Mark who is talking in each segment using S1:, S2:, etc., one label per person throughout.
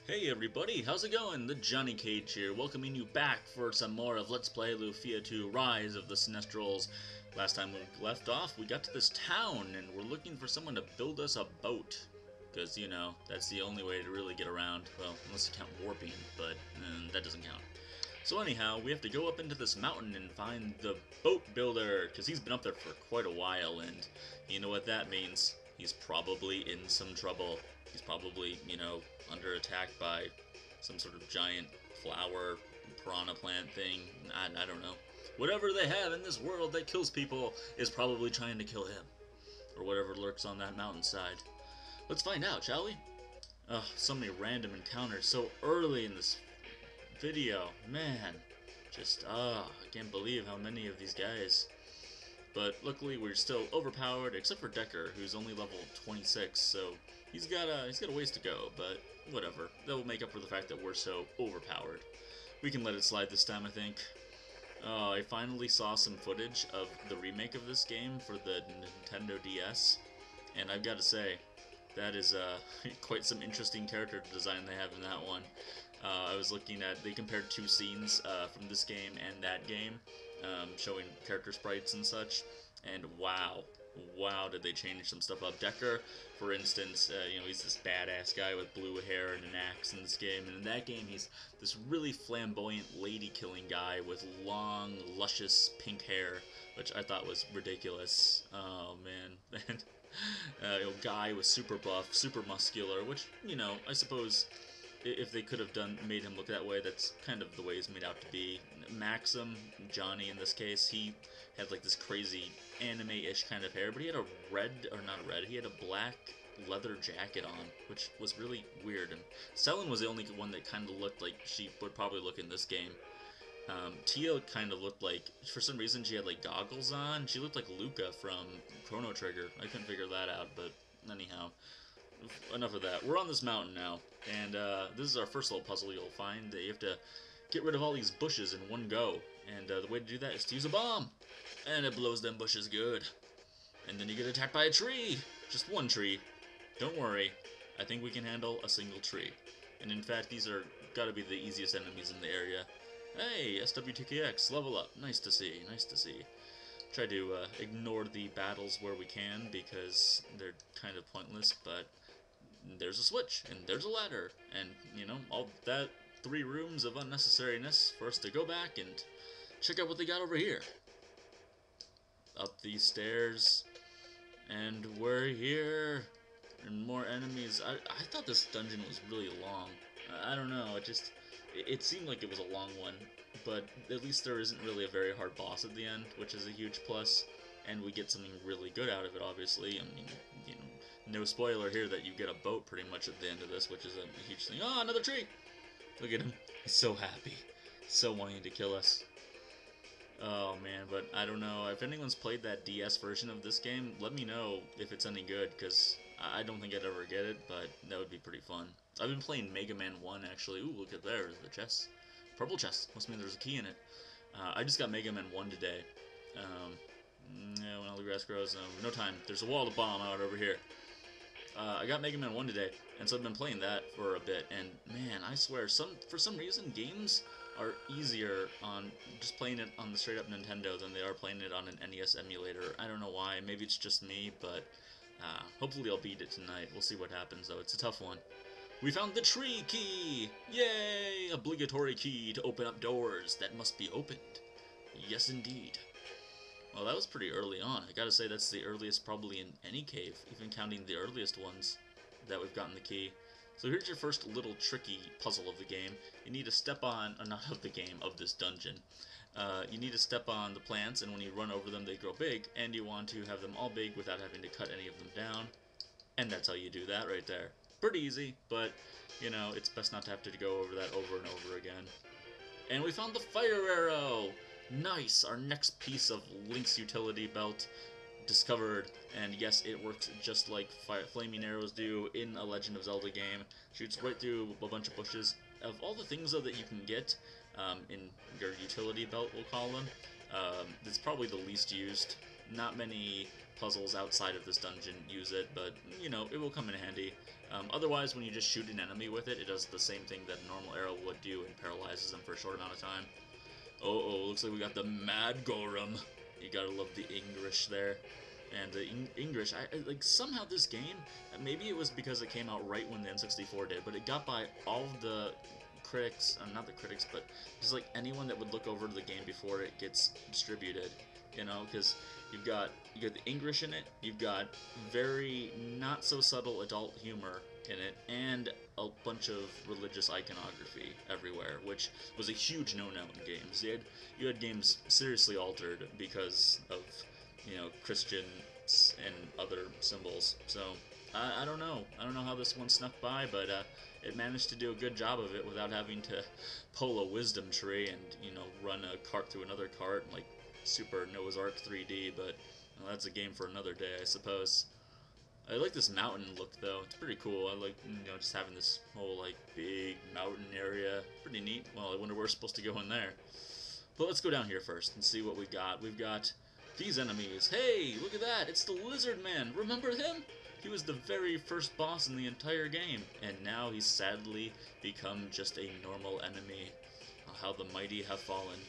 S1: Hey everybody, how's it going? The Johnny Cage here, welcoming you back for some more of Let's Play Lufia 2 Rise of the Sinestrals. Last time we left off, we got to this town, and we're looking for someone to build us a boat. Because, you know, that's the only way to really get around. Well, unless you count warping, but that doesn't count. So anyhow, we have to go up into this mountain and find the boat builder, because he's been up there for quite a while, and you know what that means. He's probably in some trouble. He's probably, you know, under attack by some sort of giant flower piranha plant thing. I don't know. Whatever they have in this world that kills people is probably trying to kill him. Or whatever lurks on that mountainside. Let's find out, shall we? Ugh, so many random encounters so early in this video. Man, just, I can't believe how many of these guys. But luckily we're still overpowered, except for Decker, who's only level 26, so he's got a ways to go, but whatever. That will make up for the fact that we're so overpowered. We can let it slide this time, I think. I finally saw some footage of the remake of this game for the Nintendo DS, and I've got to say, that is quite some interesting character design they have in that one. I was looking at, they compared two scenes from this game and that game, showing character sprites and such, and wow, did they change some stuff up. Decker, for instance, you know, he's this badass guy with blue hair and an axe in this game, and in that game he's this really flamboyant lady-killing guy with long, luscious pink hair, which I thought was ridiculous. Oh man, and you know, guy was super buff, super muscular, which, you know, I suppose if they could have made him look that way, that's kind of the way he's made out to be. Maxim, Johnny in this case, he had like this crazy anime-ish kind of hair, but he had he had a black leather jacket on, which was really weird. And Selen was the only one that kind of looked like she would probably look in this game. Tia kind of looked like, for some reason she had like goggles on. She looked like Luca from Chrono Trigger. I couldn't figure that out, but anyhow. Enough of that. We're on this mountain now, and this is our first little puzzle you'll find. That you have to get rid of all these bushes in one go, and the way to do that is to use a bomb, and it blows them bushes good. And then you get attacked by a tree! Just one tree. Don't worry, I think we can handle a single tree. And in fact, these are gotta be the easiest enemies in the area. Hey, SW2KX, level up. Nice to see, nice to see. Try to ignore the battles where we can, because they're kind of pointless, but there's a switch, and there's a ladder, and, you know, all that 3 rooms of unnecessariness for us to go back and check out what they got over here. Up these stairs, and we're here, and more enemies. I thought this dungeon was really long. I don't know, it seemed like it was a long one, but at least there isn't really a very hard boss at the end, which is a huge plus, and we get something really good out of it, obviously. I mean, you know, no spoiler here that you get a boat pretty much at the end of this, which is a huge thing. Oh, another tree! Look at him. He's so happy. So wanting to kill us. Oh man, but I don't know. If anyone's played that DS version of this game, let me know if it's any good, because I don't think I'd ever get it, but that would be pretty fun. I've been playing Mega Man 1, actually. Ooh, look at there, the chest. Purple chest. Must mean there's a key in it. I just got Mega Man 1 today. Yeah, when all the grass grows, no time. There's a wall to bomb out over here. I got Mega Man 1 today, and so I've been playing that for a bit, and man, I swear, for some reason, games are easier on just playing it on the straight-up Nintendo than they are playing it on an NES emulator. I don't know why, maybe it's just me, but hopefully I'll beat it tonight. We'll see what happens, though. It's a tough one. We found the tree key! Yay! Obligatory key to open up doors that must be opened. Yes, indeed. Well, that was pretty early on. I gotta say, that's the earliest probably in any cave, even counting the earliest ones that we've gotten the key. So here's your first little tricky puzzle of the game. You need to step on, not of the game, of this dungeon. You need to step on the plants, and when you run over them, they grow big, and you want to have them all big without having to cut any of them down. And that's how you do that right there. Pretty easy, but, you know, it's best not to have to go over that over and over again. And we found the fire arrow! Nice! Our next piece of Link's utility belt discovered, and yes, it works just like flaming arrows do in a Legend of Zelda game. Shoots right through a bunch of bushes. Of all the things, though, that you can get in your utility belt, we'll call them, it's probably the least used. Not many puzzles outside of this dungeon, use it, but, you know, it will come in handy. Otherwise, when you just shoot an enemy with it, it does the same thing that a normal arrow would do and paralyzes them for a short amount of time. Oh, looks like we got the Mad Gorum. You gotta love the English there. And the English, like, somehow this game, maybe it was because it came out right when the N64 did, but it got by all of the critics, not the critics, but just like anyone that would look over the game before it gets distributed, you know, because you got the English in it, you've got very not so subtle adult humor in it, and a bunch of religious iconography everywhere, which was a huge no-no in games. You had games seriously altered because of, you know, Christians and other symbols. So I don't know. I don't know how this one snuck by, but it managed to do a good job of it without having to pull a wisdom tree and, you know, run a cart through another cart like Super Noah's Ark 3D. But well, that's a game for another day, I suppose. I like this mountain look though. It's pretty cool. I like, you know, just having this whole like big mountain area. Pretty neat. Well, I wonder where we're supposed to go in there. But let's go down here first and see what we got. We've got these enemies. Hey, look at that! It's the Lizard Man! Remember him? He was the very first boss in the entire game, and now he's sadly become just a normal enemy. How the mighty have fallen.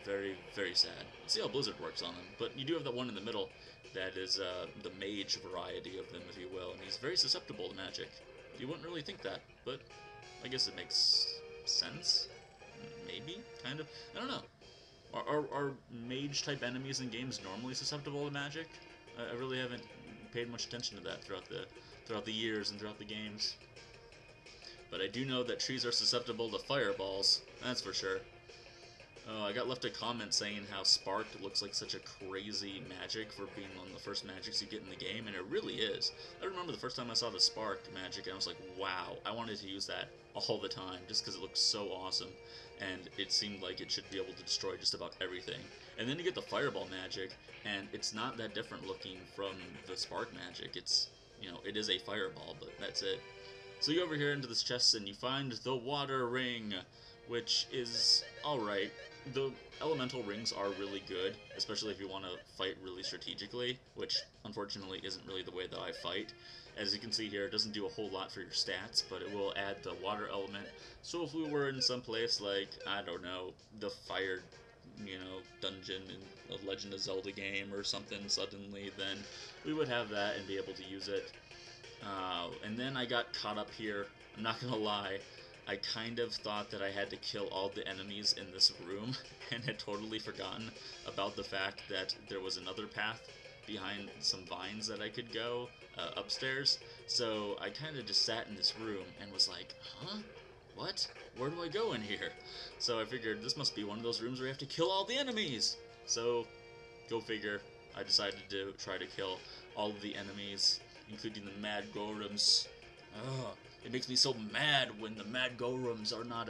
S1: Very, very sad. Let's see how Blizzard works on him. But you do have that one in the middle that is the mage variety of them, if you will, and he's very susceptible to magic. You wouldn't really think that, but I guess it makes sense? Maybe? Kind of? I don't know. Are mage-type enemies in games normally susceptible to magic? I really haven't paid much attention to that throughout the years and throughout the games. But I do know that trees are susceptible to fireballs, that's for sure. Oh, I got left a comment saying how Spark looks like such a crazy magic for being one of the first magics you get in the game, and it really is. I remember the first time I saw the Spark magic, and I was like, wow, I wanted to use that all the time, just because it looks so awesome, and it seemed like it should be able to destroy just about everything. And then you get the Fireball magic, and it's not that different looking from the Spark magic. It's, you know, it is a fireball, but that's it. So you go over here into this chest, and you find the Water Ring, which is alright. The elemental rings are really good, especially if you want to fight really strategically, which unfortunately isn't really the way that I fight. As you can see here, it doesn't do a whole lot for your stats, but it will add the water element. So if we were in some place like, I don't know, the fire, you know, dungeon in a Legend of Zelda game or something suddenly, then we would have that and be able to use it. And then I got caught up here, I'm not gonna lie. I kind of thought that I had to kill all the enemies in this room and had totally forgotten about the fact that there was another path behind some vines that I could go upstairs. So I kind of just sat in this room and was like, huh? What? Where do I go in here? So I figured this must be one of those rooms where you have to kill all the enemies. So, go figure, I decided to try to kill all of the enemies, including the Mad Gorums. Ugh. It makes me so mad when the Mad Gorums are not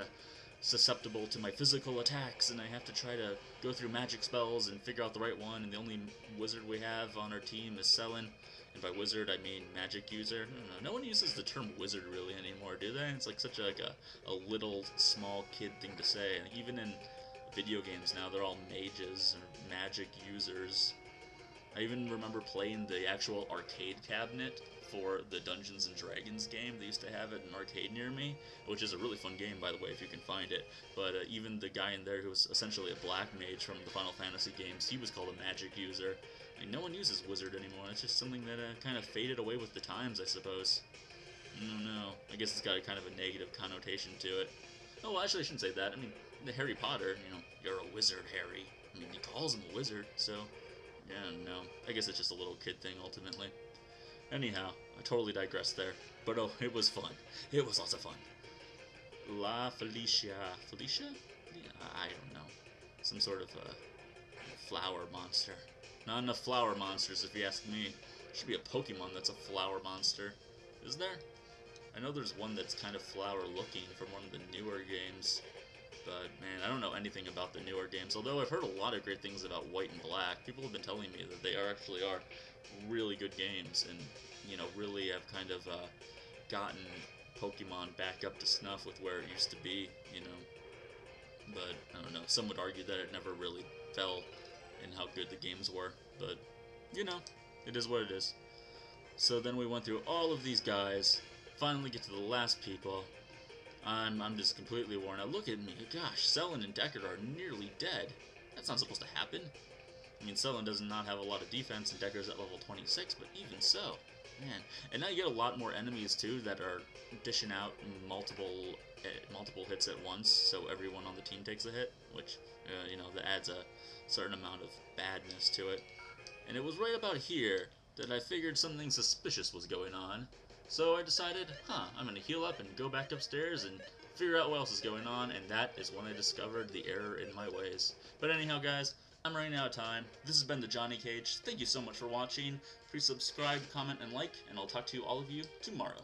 S1: susceptible to my physical attacks, and I have to try to go through magic spells and figure out the right one, and the only wizard we have on our team is Selin. And by wizard, I mean magic user. No one uses the term wizard really anymore, do they? It's like such a little, small kid thing to say. Like, even in video games now, they're all mages or magic users. I even remember playing the actual arcade cabinet for the Dungeons & Dragons game. They used to have it in an arcade near me, which is a really fun game, by the way, if you can find it. But even the guy in there who was essentially a black mage from the Final Fantasy games, he was called a magic user. Like, no one uses wizard anymore. It's just something that kind of faded away with the times, I suppose. I don't know. I guess it's got a kind of a negative connotation to it. Oh, well, actually, I shouldn't say that. I mean, the Harry Potter, you know, you're a wizard, Harry. I mean, he calls him a wizard, so... yeah, no. I guess it's just a little kid thing, ultimately. Anyhow, I totally digressed there. But oh, it was fun. It was lots of fun. La Felicia. Felicia? Yeah, I don't know. Some sort of flower monster. Not enough flower monsters, if you ask me. Should be a Pokemon that's a flower monster. Is there? I know there's one that's kind of flower-looking from one of the newer games. But, man, I don't know anything about the newer games. Although I've heard a lot of great things about White and Black. People have been telling me that they actually are really good games. And, you know, really have kind of gotten Pokemon back up to snuff with where it used to be, you know. But, I don't know. Some would argue that it never really fell in how good the games were. But, you know, It is what it is. So then we went through all of these guys, finally get to the last people. I'm just completely worn out. Look at me. Gosh, Selin and Deckard are nearly dead. That's not supposed to happen. I mean, Selin does not have a lot of defense, and Deckard's at level 26, but even so, man. And now you get a lot more enemies, too, that are dishing out multiple hits at once, so everyone on the team takes a hit, which, you know, that adds a certain amount of badness to it. And it was right about here that I figured something suspicious was going on. So I decided, I'm going to heal up and go back upstairs and figure out what else is going on, and that is when I discovered the error in my ways. But anyhow, guys, I'm running out of time. This has been the Johnny Cage. Thank you so much for watching. Please subscribe, comment, and like, and I'll talk to all of you tomorrow.